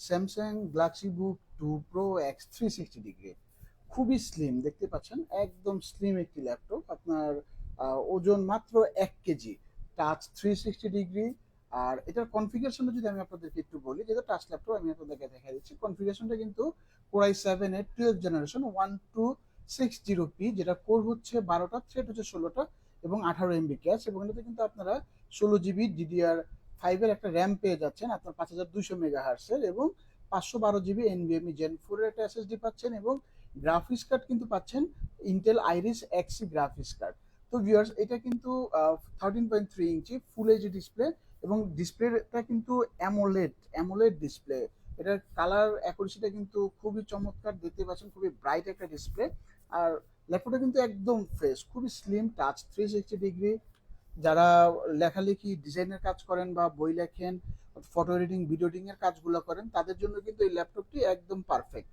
Samsung Galaxy বুক 2 pro x 360 degree. খুবই slim, দেখতে পাচ্ছেন একদম স্লিম একটি ল্যাপটপ। আপনার ওজন মাত্র 1 কেজি। Touch 360 degree. আর এটার কনফিগারেশনটা যদি আমি আপনাদেরকে একটু বলি, যেটা টাচ ল্যাপটপ আমি আপনাদেরকে দেখা দিচ্ছি, কনফিগারেশনটা কিন্তু কোরাই 7 এর 12th জেনারেশন 1260p, যেটা কোর হচ্ছে 12টা, থ্রেড হচ্ছে 16টা, এবং 18 MB ক্যাশ। এবং এটাতে কিন্তু আপনারা 16 GB DDR5 এর একটা র্যাম পেয়ে যাচ্ছেন আপনার 5200 মেগা হার্সের, এবং 512 GB NVMe Gen 4 এর একটা এসএসডি পাচ্ছেন, এবং গ্রাফিক্স কার্ড কিন্তু পাচ্ছেন ইন্টেল আইরিস এক্সি গ্রাফিক্স কার্ড। তো ভিউয়ার্স, এটা কিন্তু 13.3 ইঞ্চি ফুল এইচডি ডিসপ্লে, এবং ডিসপ্লেটা কিন্তু অ্যামোলেড অ্যামোলেড ডিসপ্লে। এটার কালার অ্যাকুরেসিটা কিন্তু খুবই চমৎকার, দেখতে পাচ্ছেন খুবই ব্রাইট একটা ডিসপ্লে। আর ল্যাপটপটা কিন্তু একদম ফ্রেশ, খুবই স্লিম, টাচ 360 ডিগ্রি। যারা লেখালেখি ডিজাইনের কাজ করেন বা বই লেখেন, ফটো এডিটিং ভিডিও এডিটিং এর কাজগুলো করেন, তাদের জন্য কিন্তু এই ল্যাপটপটি একদম পারফেক্ট।